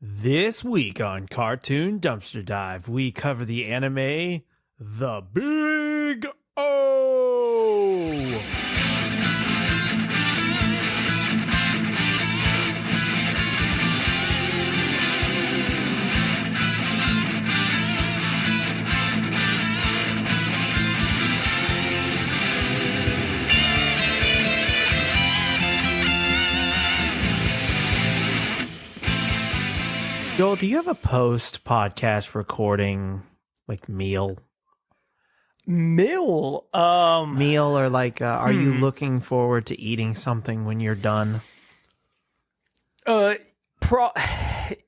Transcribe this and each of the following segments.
This week on Cartoon Dumpster Dive, we cover the anime The Big O. Joel, do you have a post-podcast recording, like, meal? Meal? Meal, or like, are you looking forward to eating something when you're done?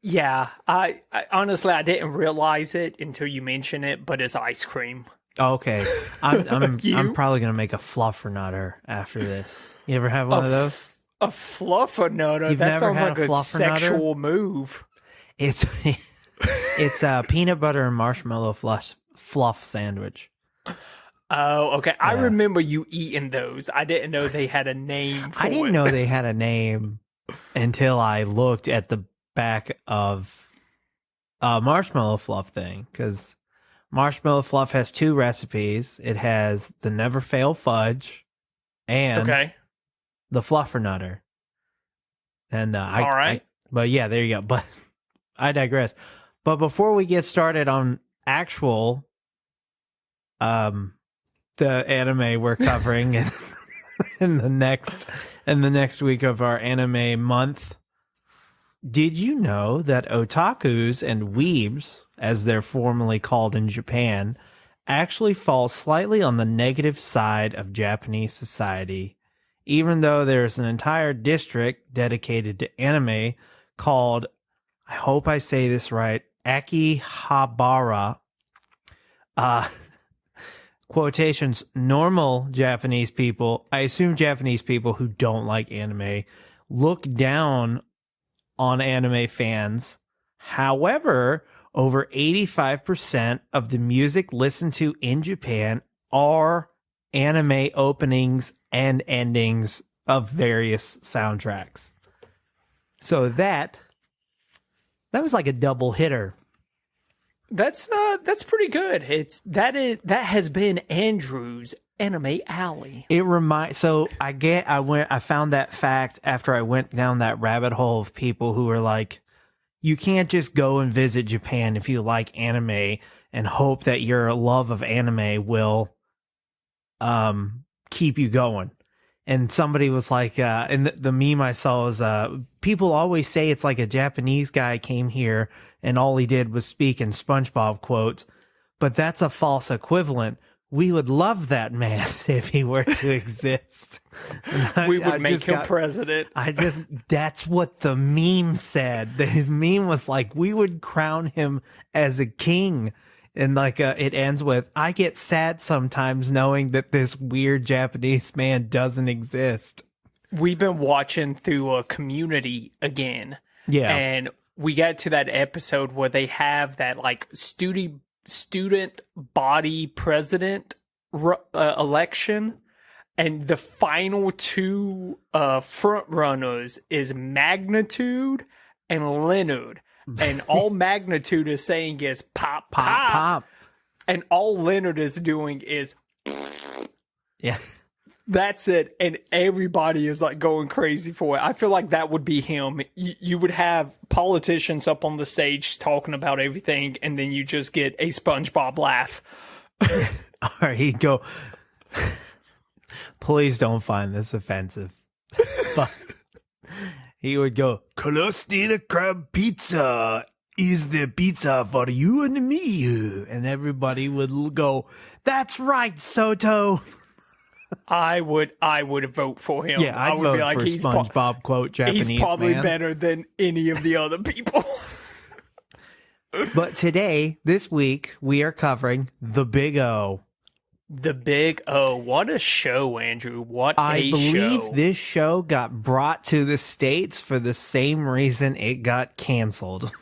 Yeah. I honestly, I didn't realize it until you mentioned it, but it's ice cream. Oh, okay. I'm You? probably going to make a fluffernutter after this. You ever have one of those? A fluffernutter? You've That never sounds had like a a fluffernutter? sexual move. It's peanut butter and marshmallow fluff sandwich. Oh, okay. I Yeah. remember you eating those. I didn't know they had a name for I didn't it. know they had a name until I looked at the back of marshmallow fluff thing, because marshmallow fluff has two recipes. It has the Never Fail fudge and Okay. the fluffernutter. And All right. but yeah, there you go. But I digress. But before we get started on actual the anime we're covering in the next week of our anime month, did you know that otakus and weebs, as they're formally called in Japan, actually fall slightly on the negative side of Japanese society, even though there's an entire district dedicated to anime called, I hope I say this right, Akihabara. Quotations, normal Japanese people, I assume Japanese people who don't like anime, look down on anime fans. However, over 85% of the music listened to in Japan are anime openings and endings of various soundtracks. So that was like a double hitter. That's pretty good. That has been Andrew's anime alley. I found that fact after I went down that rabbit hole of people who were like, you can't just go and visit Japan if you like anime and hope that your love of anime will keep you going. And somebody was like, and the meme I saw was, people always say it's like a Japanese guy came here and all he did was speak in SpongeBob quotes, but that's a false equivalent. We would love that man if he were to exist. We would make him president. That's what the meme said. The meme was like, we would crown him as a king. And like, it ends with, I get sad sometimes knowing that this weird Japanese man doesn't exist. We've been watching through a Community again. Yeah. And we got to that episode where they have that like student body president election. And the final two front runners is Magnitude and Leonard. And all Magnitude is saying is pop, pop, Pop. and all Leonard is doing is Yeah. that's it. And everybody is like going crazy for it. I feel like that would be him. You would have politicians up on the stage talking about everything, and then you just get a SpongeBob laugh. Or he'd go, please don't find this offensive. But he would go, Krusty the Krab pizza is the pizza for you and me. And everybody would go, that's right, Soto. I would vote for him. Yeah, I'd I would vote be like, for he's SpongeBob quote Japanese he's probably man. better than any of the other people. But today, this week, we are covering The Big O. The Big O. What a show, Andrew. What I a believe show. this show got brought to the States for the same reason it got canceled.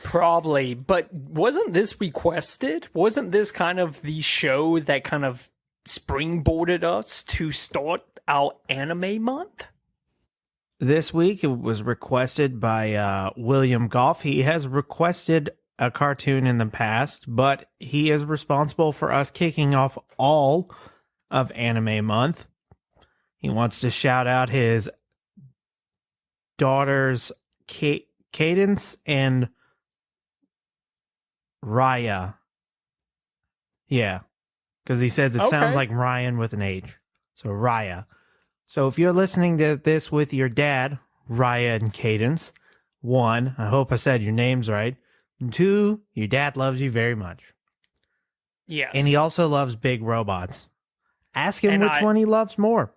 Probably. But wasn't this requested? Wasn't this kind of the show that kind of springboarded us to start our anime month? This week it was requested by William Goff. He has requested a cartoon in the past, but he is responsible for us kicking off all of Anime Month. He wants to shout out his daughters Cadence and Raya. Yeah, because he says it sounds like Ryan with an H. So Raya. So if you're listening to this with your dad, Raya and Cadence, 1, I hope I said your names right. And 2, your dad loves you very much. Yes. And he also loves big robots. Ask him which one he loves more.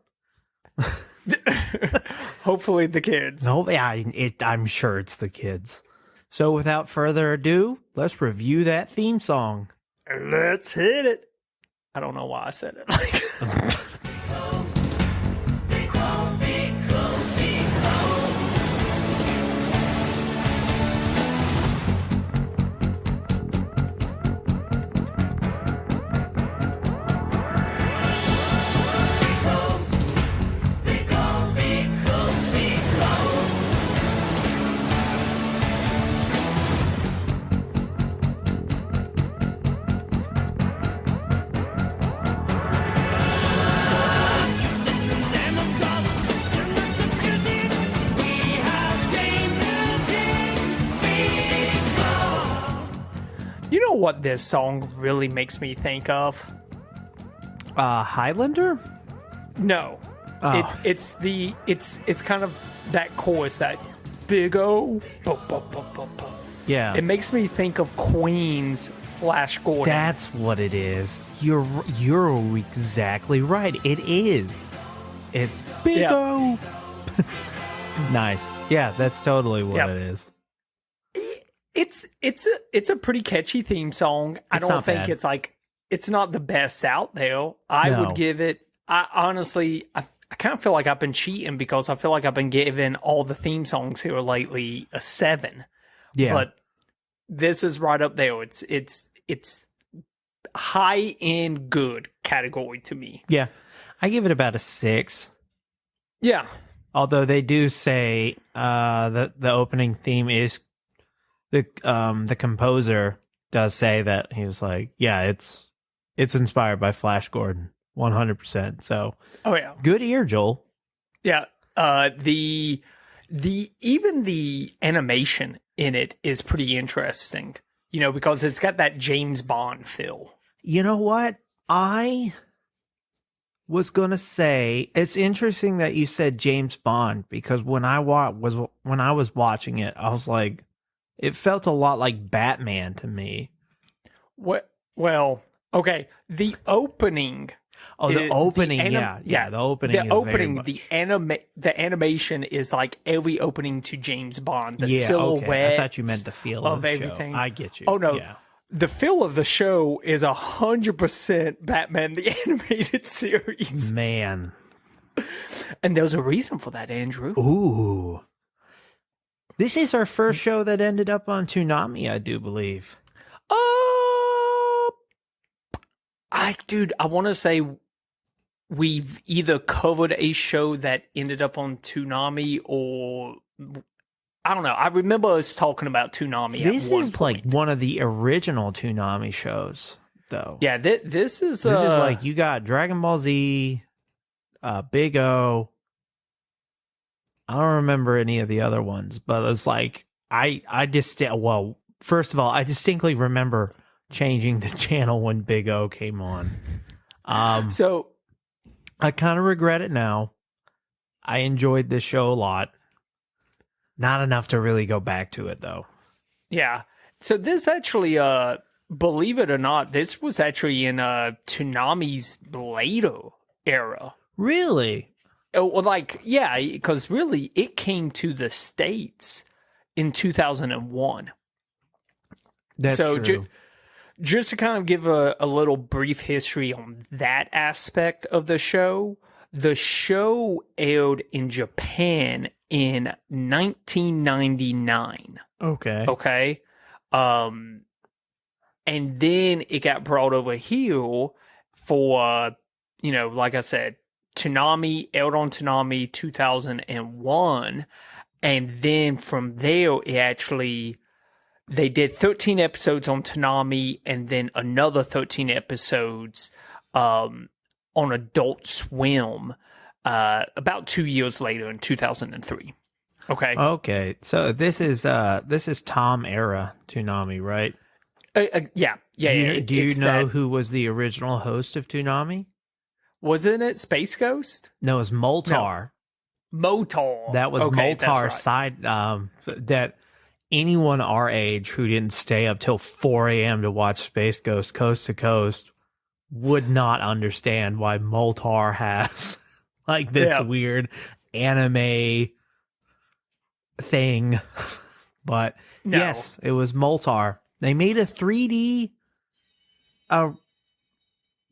Hopefully the kids. No, yeah, I'm sure it's the kids. So without further ado, let's review that theme song. Let's hit it. I don't know why I said it. You know what this song really makes me think of? Highlander? No. Oh. It's kind of that chorus, that big O. Yeah. It makes me think of Queen's Flash Gordon. That's what it is. You're exactly right. It is. It's Big O. Nice. Yeah, that's totally what it is. It's a pretty catchy theme song. I don't think bad. it's not the best out there. I would give it. I honestly, I kind of feel like I've been cheating because I feel like I've been giving all the theme songs here lately a 7. Yeah. But this is right up there. It's high end good category to me. Yeah. I give it about a 6. Yeah. Although they do say the opening theme is the composer does say that he was like, yeah, it's inspired by Flash Gordon 100%. So good ear, Joel. Yeah. The even the animation in it is pretty interesting, because it's got that James Bond feel. You know what? I was going to say, it's interesting that you said James Bond, because when I was watching it, I was like, it felt a lot like Batman to me. What? Well, okay. The opening. Oh, the opening. The opening. The opening. The animation is like every opening to James Bond. The silhouette. Okay. I thought you meant the feel of the everything. Show. I get you. Oh no. Yeah. The feel of the show is 100% Batman the Animated Series. Man. And there's a reason for that, Andrew. Ooh. This is our first show that ended up on Toonami, I do believe. I want to say we've either covered a show that ended up on Toonami, or I don't know. I remember us talking about Toonami. This at one is point. like one of the original Toonami shows, though. Yeah, this is like you got Dragon Ball Z, Big O. I don't remember any of the other ones, but it's like first of all, I distinctly remember changing the channel when Big O came on. So I kind of regret it now. I enjoyed this show a lot. Not enough to really go back to it, though. Yeah. So this actually, believe it or not, this was actually in Toonami's later era. Really? Because really, it came to the States in 2001. That's true. Just to kind of give a little brief history on that aspect of the show aired in Japan in 1999. Okay. And then it got brought over here for, like I said, Toonami aired on Toonami 2001, and then from there they did 13 episodes on Toonami, and then another 13 episodes on Adult Swim about 2 years later in 2003. Okay. Okay. So this is Tom era Toonami, right? Yeah. Do you know who was the original host of Toonami? Wasn't it Space Ghost? No, it was Moltar. Motar. That was okay, Moltar's right. side. That anyone our age who didn't stay up till 4 a.m. to watch Space Ghost Coast to Coast would not understand why Moltar has like this weird anime thing. But No. yes, it was Moltar. They made a 3D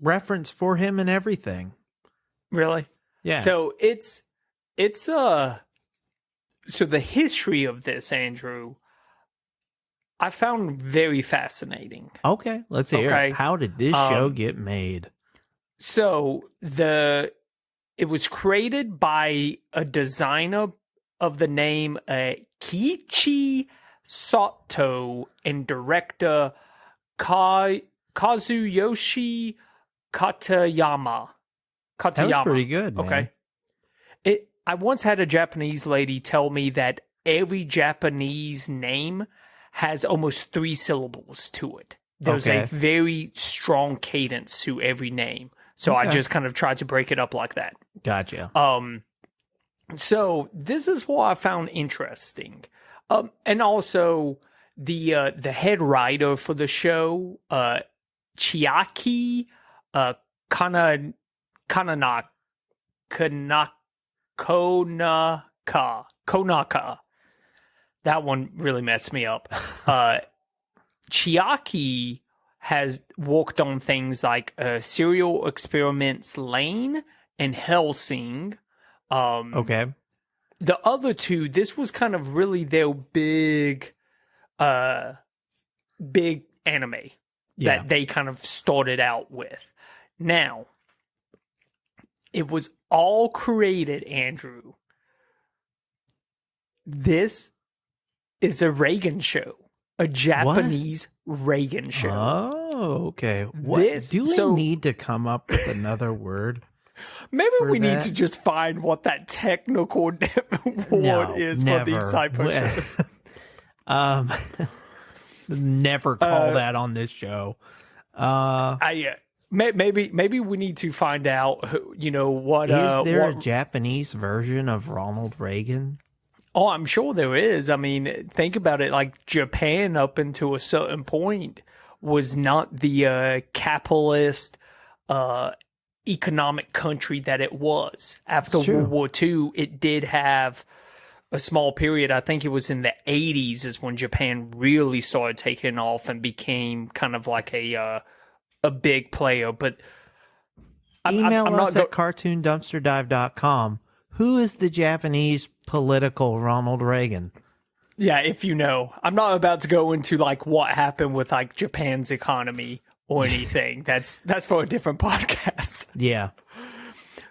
reference for him and everything. Really? Yeah. So so the history of this, Andrew, I found very fascinating. Okay, let's hear it. How did this show get made? So it was created by a designer of the name Kiichi Sato and director Kazuyoshi Katayama. That was pretty good, man. Okay. I once had a Japanese lady tell me that every Japanese name has almost 3 syllables to it. There's a very strong cadence to every name. So I just kind of tried to break it up like that. Gotcha. So this is what I found interesting. And also the head writer for the show, Chiaki Konaka. That one really messed me up. Chiaki has worked on things like Serial Experiments Lane and Hellsing. Okay. The other two, this was kind of really their big anime that they kind of started out with. Now, it was all created, Andrew. This is a Reagan show, a Japanese Reagan show. Oh, okay. Do we need to come up with another word? Maybe we need to just find what that technical word is for these type of shows. Never call that on this show. Maybe we need to find out. What is there a Japanese version of Ronald Reagan? Oh, I'm sure there is. I mean, think about it. Like Japan, up until a certain point, was not the capitalist economic country that it was. After World War II, it did have a small period. I think it was in the 80s is when Japan really started taking off and became kind of like a big player. But email us at cartoondumpsterdive.com. Who is the Japanese political Ronald Reagan? Yeah, if you know. I'm not about to go into like what happened with like Japan's economy or anything. That's for a different podcast. Yeah.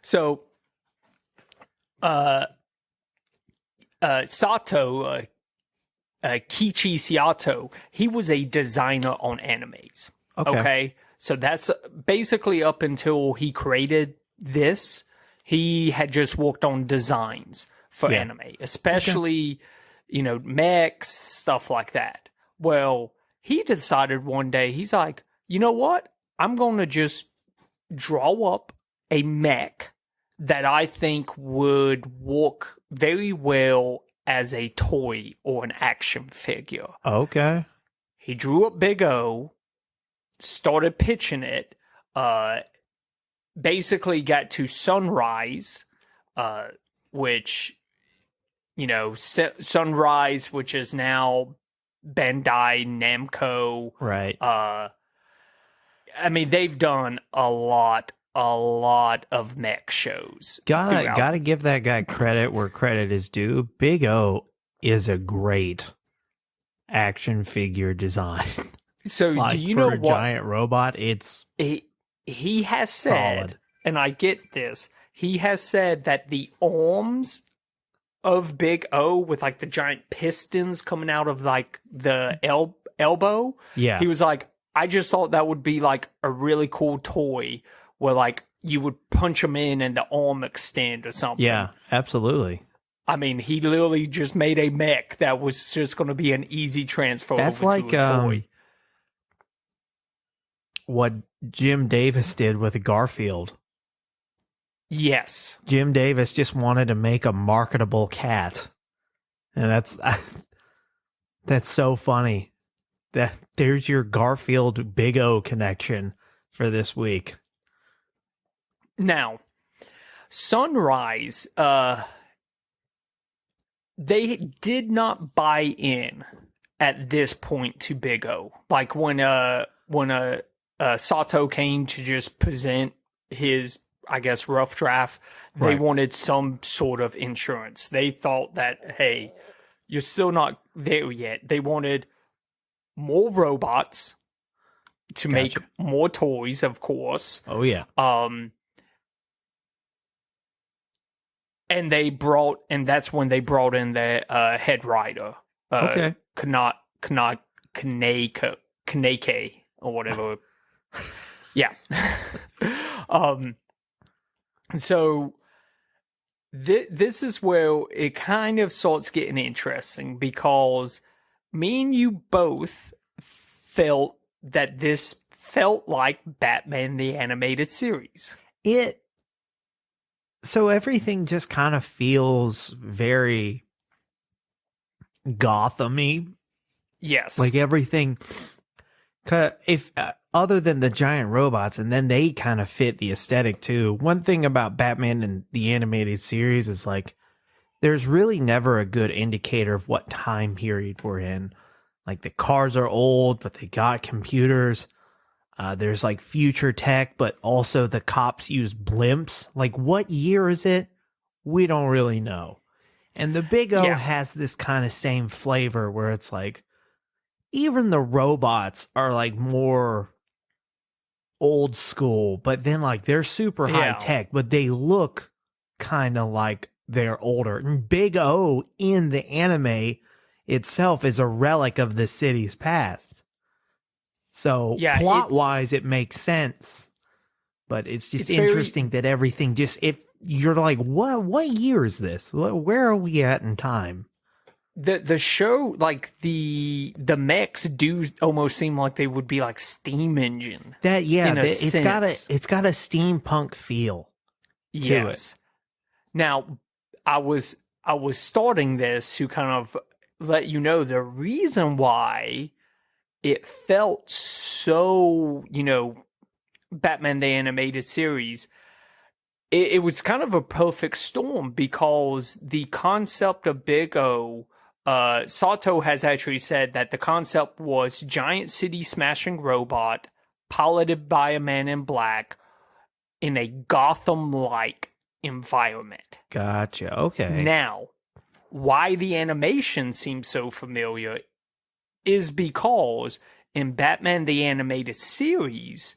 So Sato, Kiichi Sato, he was a designer on animes. Okay. So that's basically up until he created this, he had just worked on designs for anime, especially, mechs, stuff like that. Well, he decided one day, he's like, you know what? I'm going to just draw up a mech that I think would work very well as a toy or an action figure. Okay. He drew up Big O, started pitching it, basically got to Sunrise, which, Sunrise, which is now Bandai Namco. Right. I mean, they've done a lot of mech shows. Gotta give that guy credit where credit is due. Big O is a great action figure design. So like, do you know what? For a giant robot, it's he has said, solid. and I get this, he has said that the arms of Big O with like the giant pistons coming out of like the elbow. Yeah. He was like, I just thought that would be like a really cool toy where like you would punch him in and the arm extend or something. Yeah, absolutely. I mean, he literally just made a mech that was just going to be an easy transfer That's over like to a toy. What Jim Davis did with Garfield. Yes. Jim Davis just wanted to make a marketable cat. And that's so funny. There's your Garfield Big O connection for this week. Now, Sunrise, they did not buy in at this point to Big O. Like when Sato came to just present his, I guess, rough draft, they Right. wanted some sort of insurance. They thought that, hey, you're still not there yet. They wanted more robots to make more toys, of course. Oh, yeah. And that's when they brought in the head writer, Okay. Kaneke, or whatever. Yeah. So this is where it kind of starts getting interesting, because me and you both felt that this felt like Batman the Animated Series. So everything just kind of feels very Gotham-y. Yes. Like everything, if other than the giant robots, and then they kind of fit the aesthetic too. One thing about Batman and the animated series is like, there's really never a good indicator of what time period we're in. Like the cars are old, but they got computers. There's like future tech, but also the cops use blimps. Like, what year is it? We don't really know. And the Big O has this kind of same flavor where it's like, even the robots are like more old school, but then like they're super high tech, but they look kind of like they're older. And Big O in the anime itself is a relic of the city's past. So plot wise, it makes sense, but it's just interesting that everything you're like, what year is this? Where are we at in time? The show, like the mechs do almost seem like they would be like steam engine. It's got a steampunk feel. Yes. Now, I was starting this to kind of let you know the reason why it felt so, Batman the Animated Series. It was kind of a perfect storm, because the concept of Big O, Sato has actually said that the concept was giant city smashing robot piloted by a man in black in a Gotham-like environment. Gotcha. Okay. Now, why the animation seems so familiar is because in Batman the Animated Series,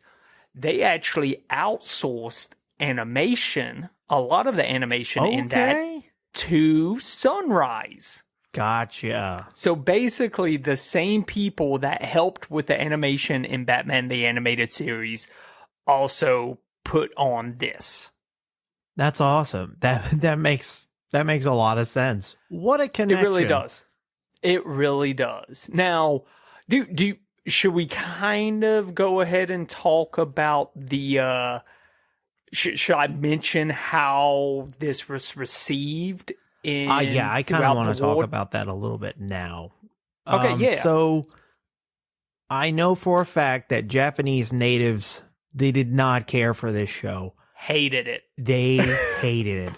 they actually outsourced animation, a lot of the animation in that, to Sunrise. Gotcha. So basically, the same people that helped with the animation in Batman the Animated Series also put on this. That's awesome. That makes a lot of sense. What a connection. It really does. It really does. Now, should we kind of go ahead and talk about the should I mention how this was received in I kind of want to talk about that a little bit now. Okay, So I know for a fact that Japanese natives, they did not care for this show. Hated it. They hated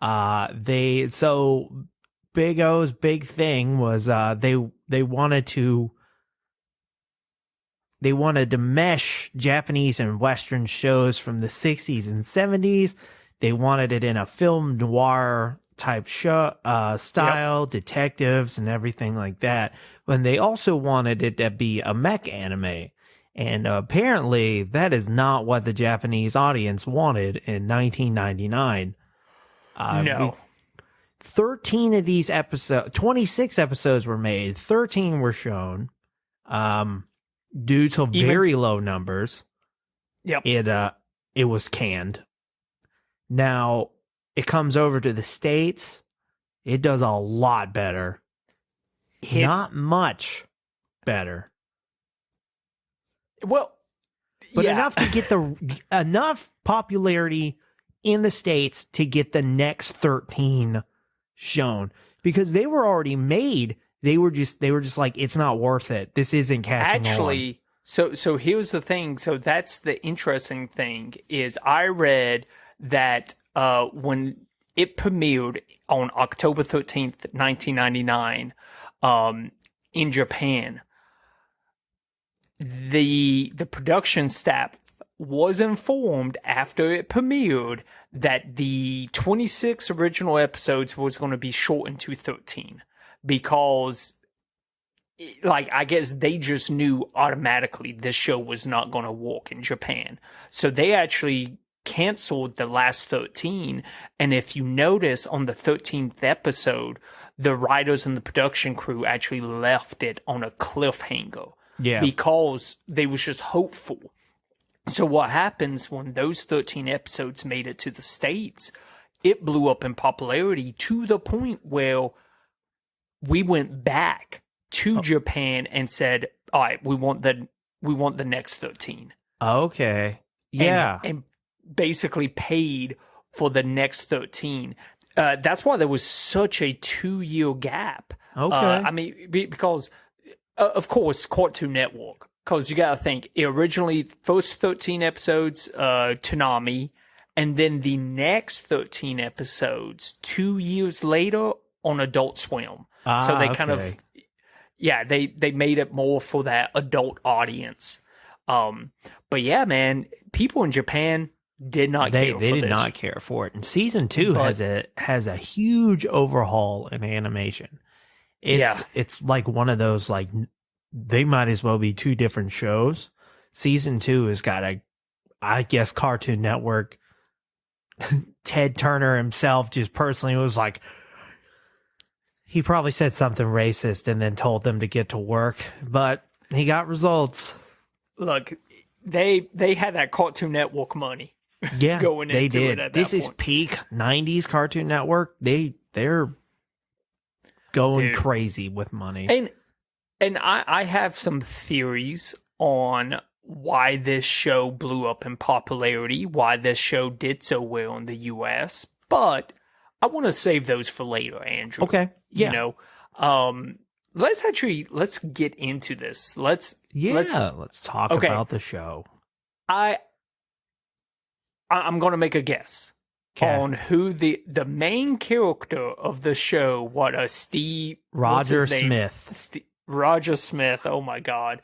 it. So Big O's big thing was they wanted to mesh Japanese and Western shows from the 60s and 70s. They wanted it in a film noir type show style, detectives and everything like that. When they also wanted it to be a mech anime. And apparently, that is not what the Japanese audience wanted in 1999. No. 13 of these episodes, 26 episodes were made, 13 were shown. Due to very low numbers, Yep. It was canned. Now, it comes over to the States. It does a lot better. Not much better. Well, but yeah. enough to get enough popularity in the States to get the next 13 shown, because they were already made. They were just like, it's not worth it. This isn't catching Actually, on. So here's the thing. So that's the interesting thing is I read that when it premiered on October 13th, 1999, in Japan, the production staff was informed after it premiered that the 26 original episodes was going to be shortened to 13 because, like, I guess they just knew automatically this show was not going to work in Japan. So they actually canceled the last 13. And if you notice on the 13th episode, the writers and the production crew actually left it on a cliffhanger. Yeah. Because they was just hopeful. So what happens when those 13 episodes made it to the States, it blew up in popularity to the point where we went back to Japan and said, all right, we want the next 13. Okay. Yeah. And basically paid for the next 13. That's why there was such a 2-year gap. Okay. I mean, because, of course, Cartoon Network. Because you got to think, originally, first 13 episodes, Toonami, and then the next 13 episodes, 2 years later, on Adult Swim. So they kind of, yeah, they made it more for that adult audience. But yeah, man, people in Japan did not care for this. They did not care for it. And season 2 has a huge overhaul in animation. It's like one of those, like, they might as well be 2 different shows. Season 2 has got I guess Cartoon Network, Ted Turner himself just personally was like, he probably said something racist and then told them to get to work, but he got results. Look, they had that Cartoon Network money. Yeah, going they into did. it at This that is point. peak 90s Cartoon Network. They're going crazy with money. And I have some theories on why this show blew up in popularity, why this show did so well in the US, but I want to save those for later, Andrew. Okay. Yeah. You know, let's get into this. Let's talk about the show. I'm going to make a guess on who the main character of the show. Roger Smith. Roger Smith. Oh my God.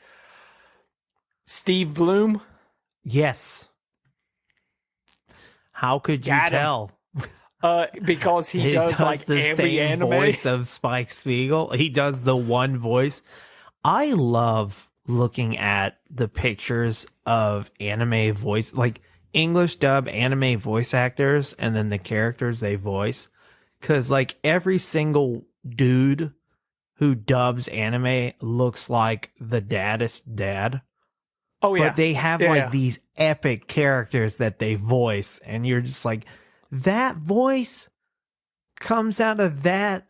Steve Bloom. Yes. How could you tell? Because he does like the every same anime voice of Spike Spiegel. He does the one voice. I love looking at the pictures of anime voice, like English dub anime voice actors, and then the characters they voice. Because like every single dude who dubs anime looks like the daddest dad. Oh yeah, but they have like these epic characters that they voice, and you're just like, that voice comes out of that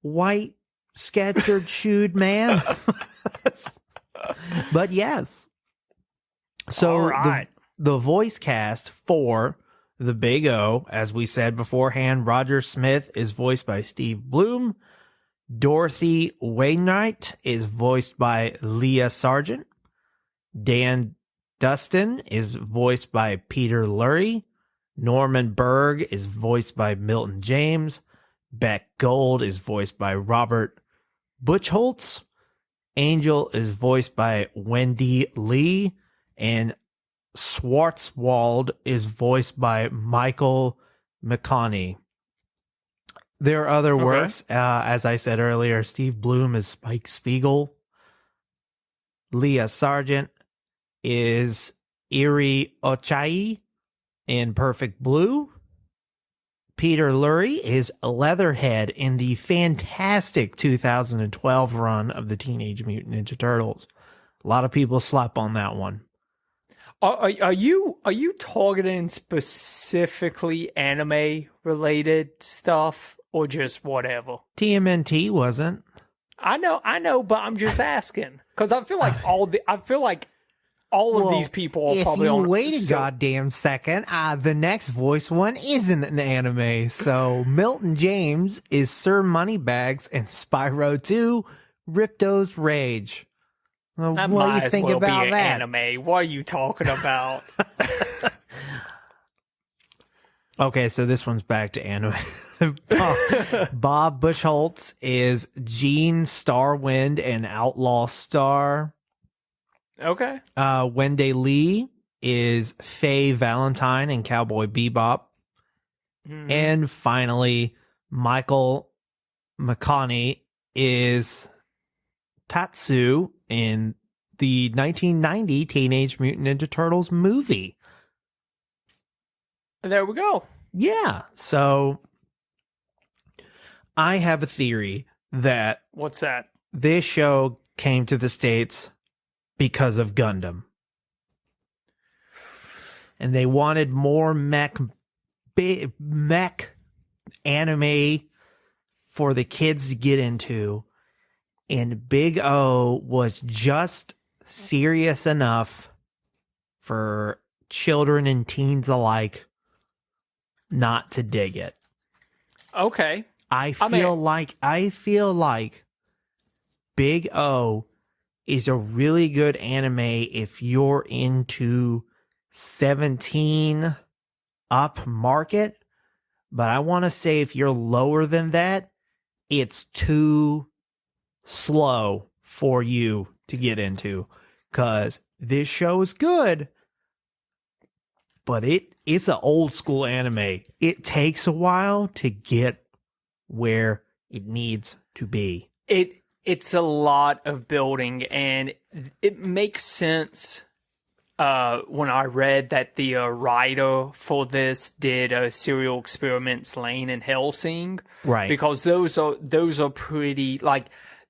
white sketchered shoed man. But yes. So all right. the voice cast for the Big O, as we said beforehand, Roger Smith is voiced by Steve Bloom. Dorothy Wainwright is voiced by Leah Sargent. Dan Dustin is voiced by Peter Lurie. Norman Berg is voiced by Milton James. Beck Gold is voiced by Robert Buchholz. Angel is voiced by Wendy Lee. And Schwarzwald is voiced by Michael McConney. There are other works. As I said earlier, Steve Bloom is Spike Spiegel. Leah Sargent is Eri Ochai in Perfect Blue. Peter Lurry is Leatherhead in the fantastic 2012 run of the Teenage Mutant Ninja Turtles. A lot of people slap on that one. Are you targeting specifically anime related stuff or just whatever? TMNT wasn't. I know, but I'm just asking because I feel like all of these people are probably on. If you wait a goddamn second, the next voice one isn't an anime. So Milton James is Sir Moneybags in Spyro 2: Ripto's Rage. That what do might you as think well about be an that? anime. What are you talking about? Okay, so this one's back to anime. Bob Bushholtz is Gene Starwind and Outlaw Star. Okay. Wende Lee is Faye Valentine and Cowboy Bebop. Mhm. And finally, Michael McConney is Tatsu in the 1990 Teenage Mutant Ninja Turtles movie. There we go. Yeah, so I have a theory that What's that? this show came to the States because of Gundam. And they wanted more mech anime for the kids to get into. And Big O was just serious enough for children and teens alike not to dig it. Okay. I feel like Big O is a really good anime if you're into 17 up market, but I want to say if you're lower than that, it's too slow for you to get into, because this show is good, but it's an old school anime. It takes a while to get where it needs to be. It's a lot of building, and it makes sense when I read that the writer for this did Serial Experiments Lane and Hellsing, Right. because those are pretty, like,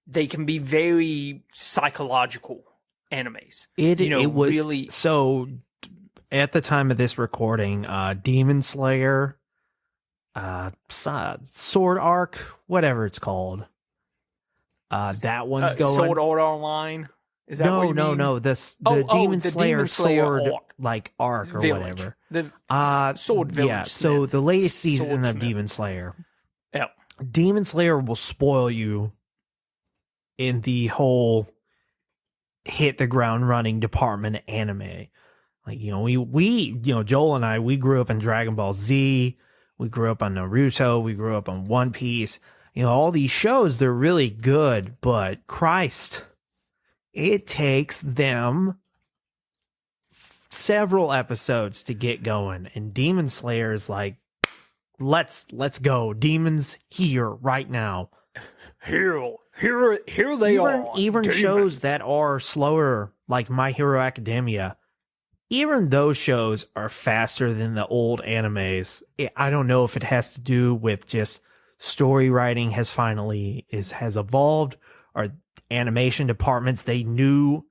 they can be very psychological animes. It was really. So at the time of this recording, Demon Slayer, Sword Arc, whatever it's called, that one's going. Sword Art Online. Is that what you mean? No. The Demon Slayer Sword arc or Village. whatever. The Sword Village. Yeah. So the latest season of Swordsmith. Demon Slayer. Yeah. Demon Slayer will spoil you in the whole hit the ground running department of anime. Like, we Joel and I, we grew up in Dragon Ball Z, we grew up on Naruto, we grew up on One Piece. All these shows, they're really good, but Christ, it takes them several episodes to get going. And Demon Slayer is like, let's go. Demons here right now. Here they are. Even Demons. shows that are slower, like My Hero Academia, even those shows are faster than the old animes. I don't know if it has to do with just story writing has evolved, or animation departments, they knew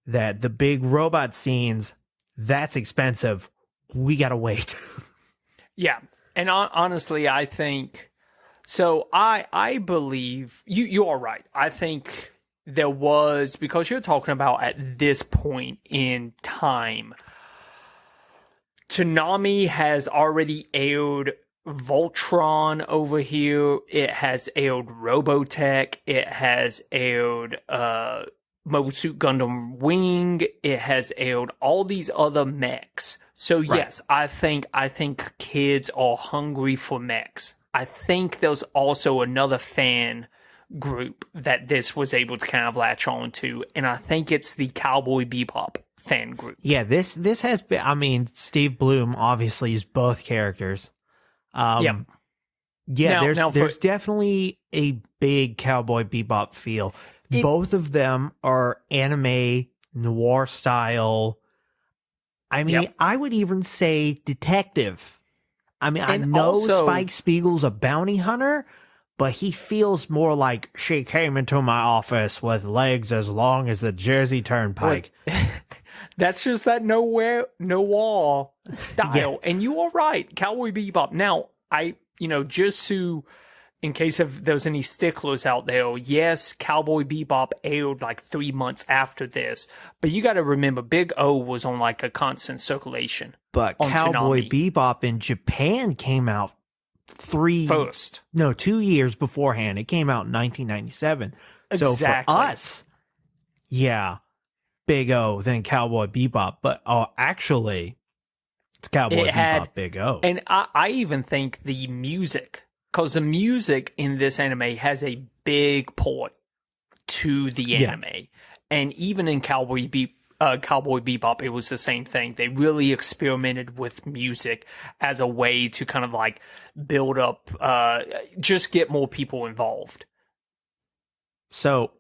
that the big robot scenes, that's expensive. We gotta wait. Yeah. And honestly, I think... So I believe you are right. I think there was, because you're talking about at this point in time, Toonami has already aired Voltron over here. It has aired Robotech. It has aired Mobile Suit Gundam Wing. It has aired all these other mechs. So yes, I think kids are hungry for mechs. I think there's also another fan group that this was able to kind of latch on to, and I think it's the Cowboy Bebop fan group. Yeah, this has been, I mean, Steve Bloom obviously is both characters. Yeah, there's definitely a big Cowboy Bebop feel. Both of them are anime noir style. I mean, Yep. I would even say detective. I mean, I And know also- Spike Spiegel's a bounty hunter, but he feels more like she came into my office with legs as long as the Jersey Turnpike. That's just that noir style. And you are right, Cowboy Bebop. Now, just to, in case of there's any sticklers out there, yes, Cowboy Bebop aired like 3 months after this, but you got to remember, Big O was on like a constant circulation. But on Cowboy Toonami. Bebop in Japan came out 2 years beforehand. It came out in 1997. So Exactly. for us, yeah, Big O, then Cowboy Bebop. But actually, it's Cowboy It had- Bebop, Big O. And I even think the music, because the music in this anime has a big port to the Yeah. anime. And even in Cowboy Bebop, it was the same thing. They really experimented with music as a way to kind of like build up, just get more people involved. So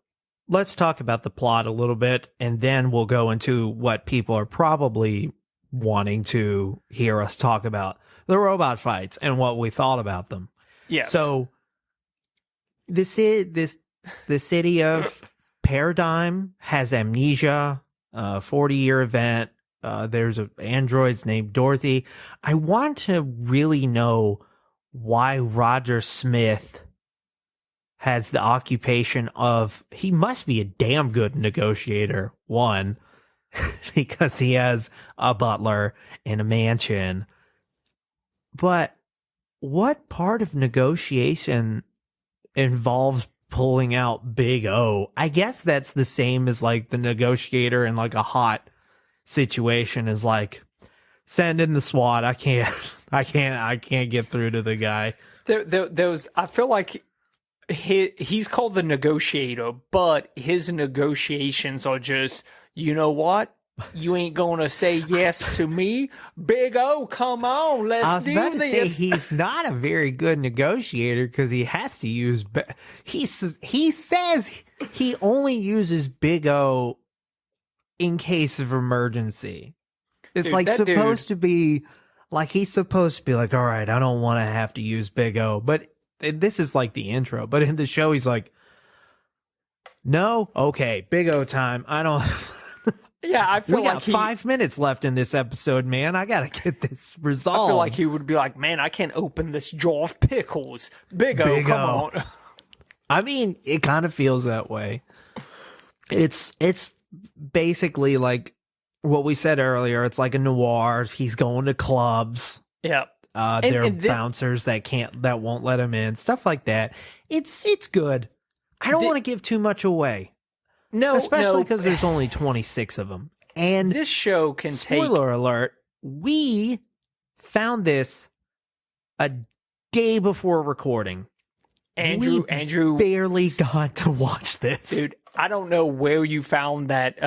let's talk about the plot a little bit, and then we'll go into what people are probably wanting to hear us talk about: the robot fights and what we thought about them. Yes. So the city of Paradigm has amnesia, 40-year event. There's androids named Dorothy. I want to really know why Roger Smith has the occupation of, he must be a damn good negotiator, one, because he has a butler and a mansion. But what part of negotiation involves pulling out Big O? I guess that's the same as like the negotiator in like a hot situation is like, send in the SWAT. I can't get through to the guy. I feel like he's called the negotiator, but his negotiations are just, you know what? You ain't gonna say yes to me, Big O. Come on, I let's was about do to say this. he's not a very good negotiator because he has to use. He says he only uses Big O in case of emergency. It's Dude, like that supposed to be like he's supposed to be like, all right, I don't want to have to use Big O, but this is like the intro. But in the show, he's like, no, okay, Big O time. I don't. Yeah, I feel We like got 5 minutes left in this episode, man. I gotta get this I resolved. feel like he would be like, man, I can't open this jar of pickles. Big O, Big come O. on. I mean, it kind of feels that way. It's basically like what we said earlier. It's like a noir. He's going to clubs. Yeah. There are and then- bouncers that won't let him in. Stuff like that. It's good. I don't The- want to give too much away, No, especially no. because there's only 26 of them. And This show can take. spoiler alert: we found this a day before recording. Andrew, Barely got to watch this. dude, I don't know where you found that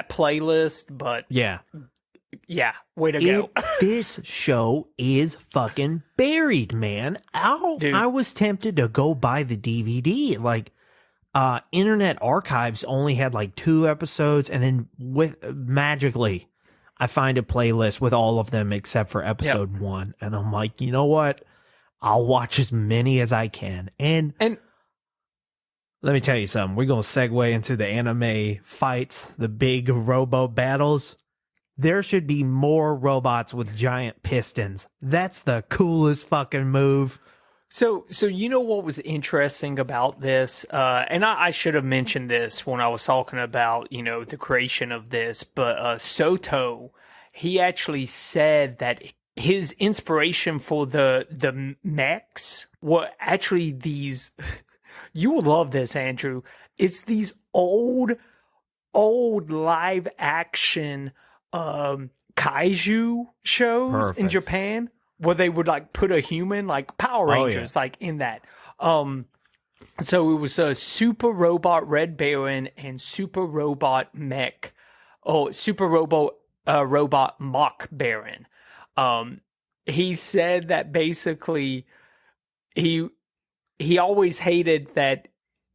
playlist, but Yeah. yeah, way to go. This show is fucking buried, man. Dude. I was tempted to go buy the DVD. Like, Internet Archives only had like 2 episodes, and then magically, I find a playlist with all of them except for episode 1. And I'm like, you know what? I'll watch as many as I can. And let me tell you something. We're going to segue into the anime fights, the big robo battles. There should be more robots with giant pistons. That's the coolest fucking move. So you know what was interesting about this, and I should have mentioned this when I was talking about, the creation of this, but Soto, he actually said that his inspiration for the mechs were actually these. You will love this, Andrew. It's these old live action kaiju shows in Perfect. Japan where they would like put a human, like Power Rangers, like in that. So it was a Super Robot Red Baron and Super Robot Mech. Oh, Super Robot Mach Baron. He said that basically he always hated that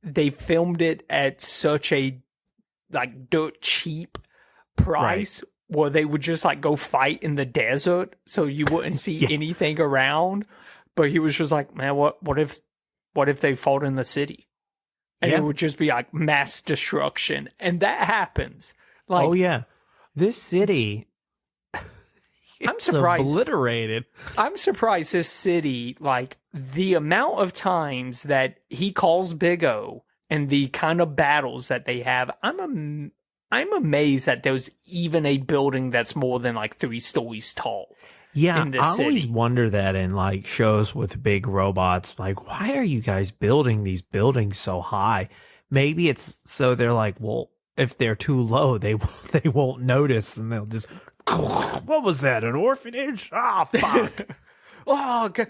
they filmed it at such a like dirt cheap price where they would just like go fight in the desert so you wouldn't see anything around. But he was just like, man, what if they fought in the city? And it would just be like mass destruction. And that happens. Like, oh yeah. This city I'm surprised. Obliterated. I'm surprised this city, like the amount of times that he calls Big O and the kind of battles that they have, I'm amazed that there's even a building that's more than like 3 stories tall. Yeah, in this I always city. wonder that in like shows with big robots. Like, why are you guys building these buildings so high? Maybe it's so they're like, well, if they're too low, they won't notice, and they'll just. What was that? An orphanage? Ah, fuck. Oh, God.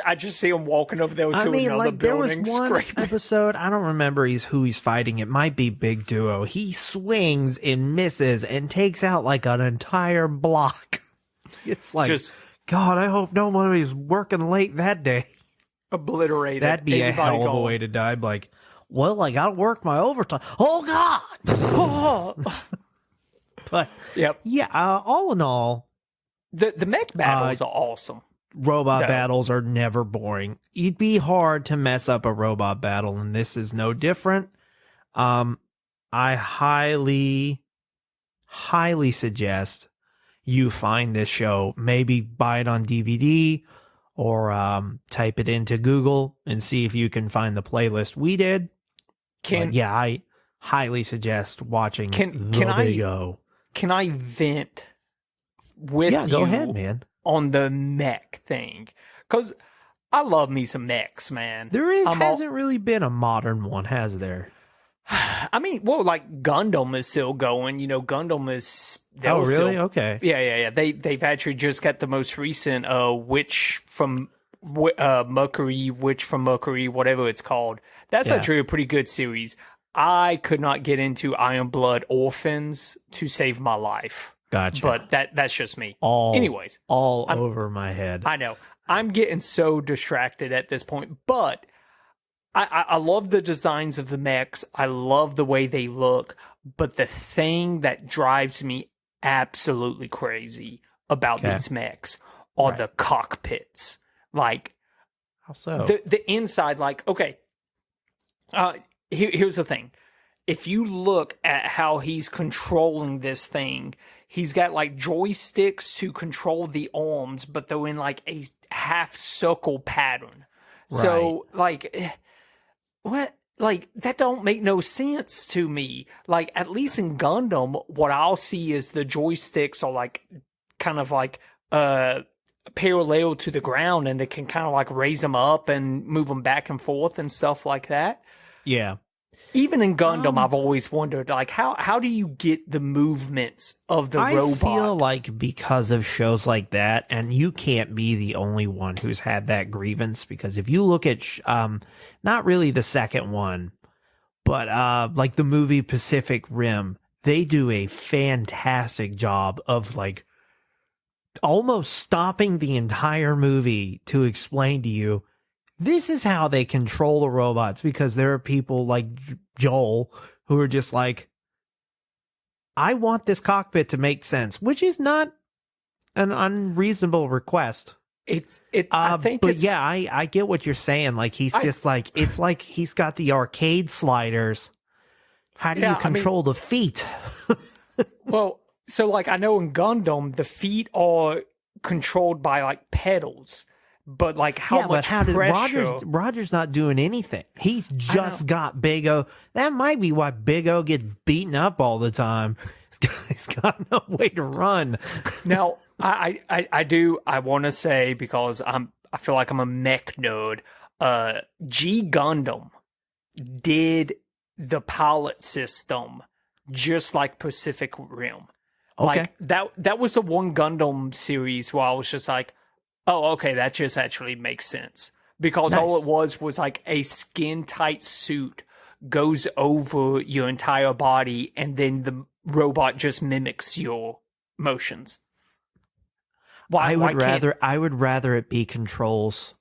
I just see him walking over there to another like building. There was one scraping. episode, I don't remember who he's fighting. It might be Big Duo. He swings and misses and takes out like an entire block. It's like, Just God, I hope nobody's working late that day. obliterated. That'd be a Anybody hell of a going, way to die. Like, well, I gotta work my overtime. Oh, God. But, Yep. yeah, all in all, The mech battles are awesome. robot No. battles are never boring. It'd be hard to mess up a robot battle, and this is no different. I highly suggest you find this show. Maybe buy it on DVD or type it into Google and see if you can find the playlist we did. But yeah, I highly suggest watching Can The I- Big O. Can I vent with you Go ahead, man. on the mech thing? Because I love me some mechs, man. There I'm hasn't really been a modern one, has there? I mean, well, like Gundam is still going. You know, Gundam is. Oh, really? Still, Okay. yeah. They've actually just got the most recent Witch from Mercury, Witch from Mercury, whatever it's called. That's Yeah. actually a pretty good series. I could not get into Iron Blood Orphans to save my life. Gotcha. But that's just me. Anyways, all I'm- over my head. I know. I'm getting so distracted at this point, but I love the designs of the mechs. I love the way they look. But the thing that drives me absolutely crazy about these mechs are the cockpits. Like, How so? the inside, like, okay. Here's the thing. If you look at how he's controlling this thing, he's got like joysticks to control the arms, but they're in like a half circle pattern. So like, what? Like, that don't make no sense to me. Like, at least in Gundam, what I'll see is the joysticks are like kind of like parallel to the ground, and they can kind of like raise them up and move them back and forth and stuff like that. Yeah. Even in Gundam, I've always wondered, like, how do you get the movements of the robot? I feel like because of shows like that, and you can't be the only one who's had that grievance, because if you look at, not really the second one, but like the movie Pacific Rim, they do a fantastic job of like almost stopping the entire movie to explain to you, this is how they control the robots, because there are people like Joel who are just like, I want this cockpit to make sense, which is not an unreasonable request. I think but it's, yeah, I get what you're saying. Like, he's just like, it's like he's got the arcade sliders. How do you control the feet? well, so like I know in Gundam, the feet are controlled by like pedals. But like how much pressure? Roger's not doing anything. He's just got Big O. That might be why Big O gets beaten up all the time. He's got no way to run. Now, I want to say, because I feel like I'm a mech nerd. G Gundam did the pilot system just like Pacific Rim. Okay. Like that was the one Gundam series where I was just like, oh, okay, that just actually makes sense. Because all it was like a skin tight suit goes over your entire body, and then the robot just mimics your motions. I would rather it be controls.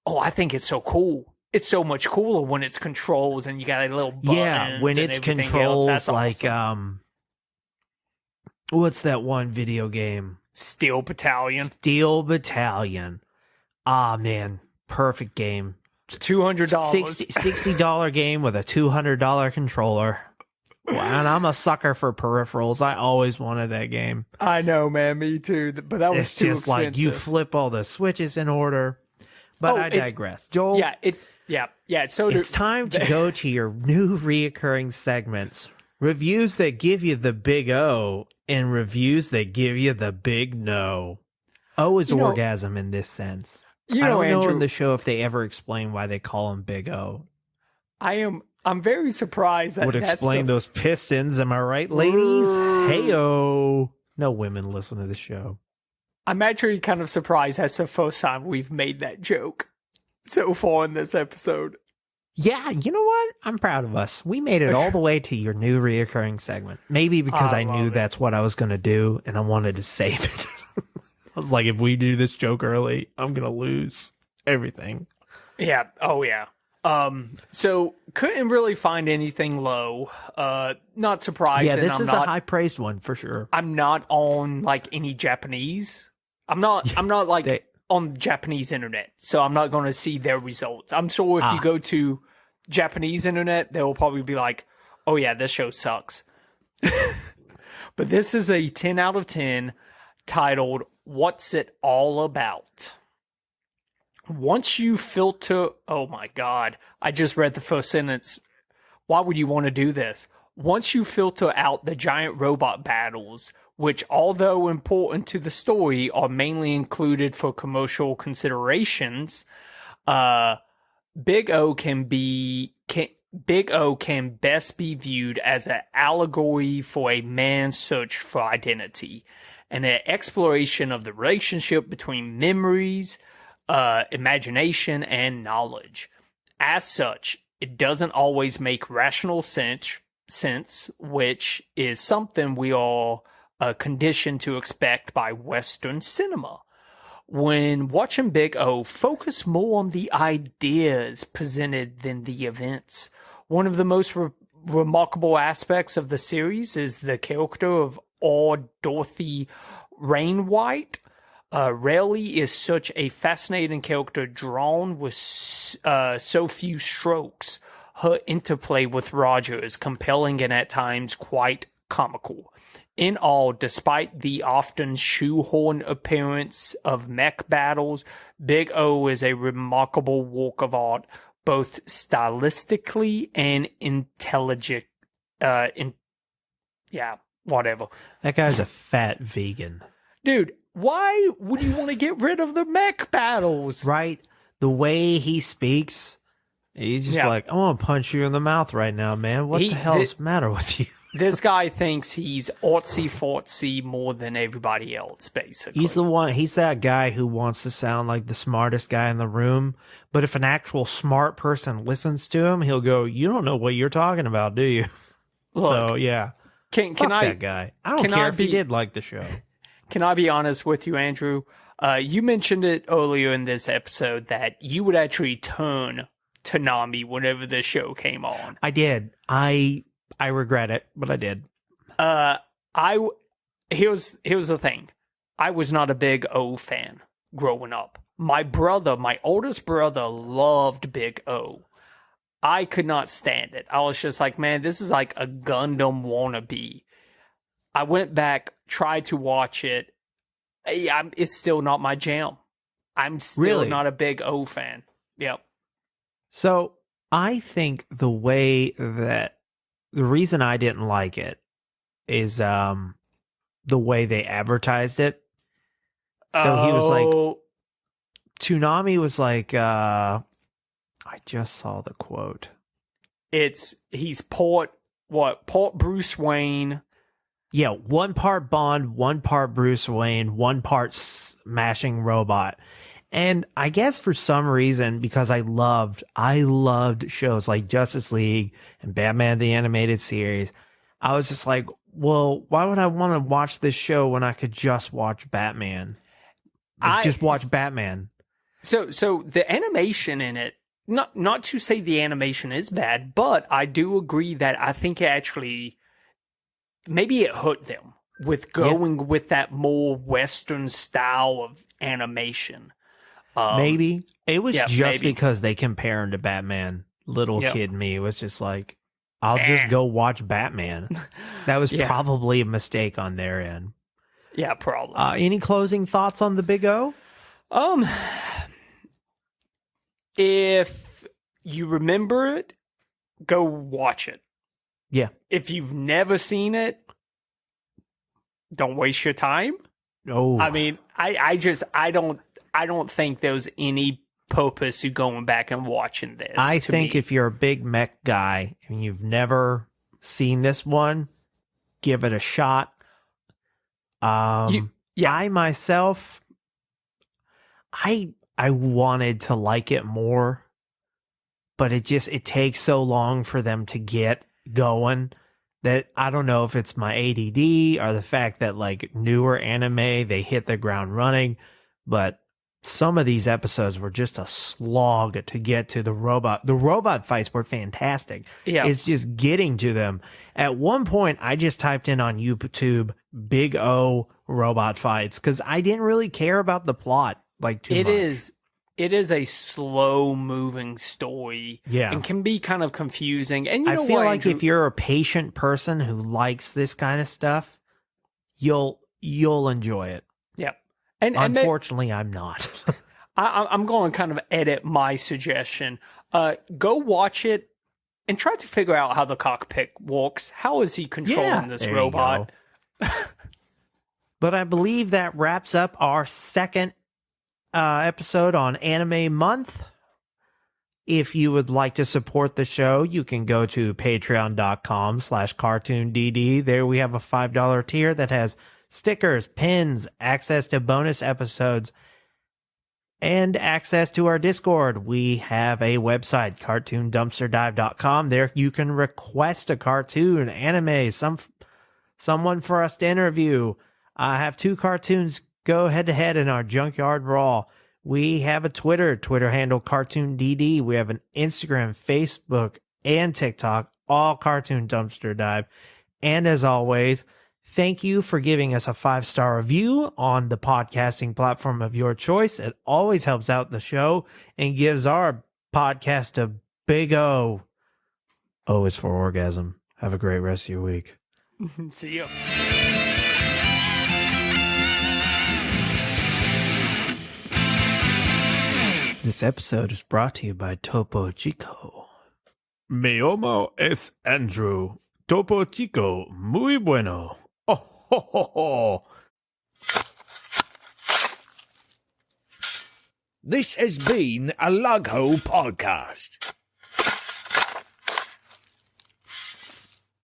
Oh, I think it's so cool. it's so much cooler when it's controls and you got a little buttons. Yeah, when and it's everything controls else. That's like awesome. what's that one video game? Steel Battalion, Steel Battalion. Ah, man, perfect game. $200, $60 game with a $200 controller. And I'm a sucker for peripherals. I always wanted that game. I know, man, me too. But that was It's too just expensive. like you flip all the switches in order. But I digress. Joel, So it's time to go to your new reoccurring segments. Reviews that give you the big O and reviews that give you the big no. O is orgasm in this sense. I don't know Andrew, in the show if they ever explain why they call him Big O. I'm very surprised that Would explain those pistons. Am I right, ladies? Hey-o. No women listen to the show. I'm actually kind of surprised that's the first time we've made that joke so far in this episode. Yeah, you know what? I'm proud of us. We made it all the way to your new reoccurring segment. Maybe because I knew that's what I was going to do and I wanted to save it. I was like, if we do this joke early, I'm going to lose everything. Yeah. Oh, yeah. So couldn't really find anything low. Not surprised. Yeah, this is a high praised one for sure. I'm not on like any Japanese. I'm not like on the Japanese internet, so I'm not going to see their results. I'm sure if you go to Japanese internet, they will probably be like, "Oh yeah, this show sucks." But this is a 10 out of 10 titled "What's It All About?" Once you filter, oh my God, I just read the first sentence. Why would you want to do this? Once you filter out the giant robot battles, which, although important to the story, are mainly included for commercial considerations, Big O can best be viewed as an allegory for a man's search for identity and an exploration of the relationship between memories, imagination, and knowledge. As such, it doesn't always make rational sense, which is something we are conditioned to expect by Western cinema. When watching Big O, focus more on the ideas presented than the events. One of the most remarkable aspects of the series is the character of Dorothy Rainwhite. Rarely is such a fascinating character drawn with so few strokes. Her interplay with Roger is compelling and at times quite comical. In all, despite the often shoehorned appearance of mech battles, Big O is a remarkable work of art, both stylistically and intelligent. Whatever. That guy's a fat vegan. Dude, why would you want to get rid of the mech battles? Right? The way he speaks, he's just like, I want to punch you in the mouth right now, man. What the hell is the matter with you? This guy thinks he's artsy-fartsy more than everybody else, basically. He's that guy who wants to sound like the smartest guy in the room, but if an actual smart person listens to him, he'll go, you don't know what you're talking about, do you? Look, so, yeah. Fuck that guy. I don't care if he did like the show. Can I be honest with you, Andrew? You mentioned it earlier in this episode that you would actually turn to Nami whenever the show came on. I did. I regret it, but I did. Here's the thing. I was not a Big O fan growing up. My oldest brother, loved Big O. I could not stand it. I was just like, man, this is like a Gundam wannabe. I went back, tried to watch it. It's still not my jam. I'm still not a Big O fan. Yep. So I think the reason I didn't like it is the way they advertised it. So he was like, Toonami was like, I just saw the quote. He's Port Bruce Wayne. Yeah, one part Bond, one part Bruce Wayne, one part smashing robot. And I guess for some reason, because I loved shows like Justice League and Batman the Animated Series, I was just like, well, why would I want to watch this show when I could just watch Batman? Just watch Batman. So the animation in it not to say the animation is bad, but I do agree that I think it actually maybe it hurt them with going with that more Western style of animation. Maybe it was just maybe. because they compare him to Batman. Little Yeah. kid me was just like, I'll just go watch Batman. That was Yeah. probably a mistake on their end. Yeah, probably. Any closing thoughts on the Big O? If you remember it, go watch it. Yeah. If you've never seen it, don't waste your time. Oh, I mean, I don't think there's any purpose to going back and watching this. I to think me. if you're a big mech guy and you've never seen this one, give it a shot. yeah. I myself, I wanted to like it more, but it takes so long for them to get going that I don't know if it's my ADD or the fact that like newer anime, they hit the ground running, but some of these episodes were just a slog to get to the robot. The robot fights were fantastic. Yeah. It's just getting to them. At one point, I just typed in on YouTube Big O robot fights because I didn't really care about the plot like too much. It is a slow moving story. Yeah. And can be kind of confusing. And you know I feel what, like Andrew? if you're a patient person who likes this kind of stuff, you'll enjoy it. Yeah. And Unfortunately, I'm not. I'm going to kind of edit my suggestion. Go watch it and try to figure out how the cockpit works. How is he controlling this there you robot? go. But I believe that wraps up our second episode on Anime Month. If you would like to support the show, you can go to patreon.com/cartoondd. There we have a $5 tier that has stickers, pins, access to bonus episodes, and access to our Discord. We have a website, cartoondumpsterdive.com. There you can request a cartoon, anime, someone for us to interview. I have 2 cartoons go head to head in our Junkyard Brawl. We have a Twitter handle CartoonDD. We have an Instagram, Facebook, and TikTok, all Cartoon Dumpster Dive. And as always, thank you for giving us a 5-star review on the podcasting platform of your choice. It always helps out the show and gives our podcast a big O. O is for orgasm. Have a great rest of your week. See you. This episode is brought to you by Topo Chico. Mi amo es Andrew. Topo Chico, muy bueno. Oh, ho, ho, ho. This has been a Lugho podcast.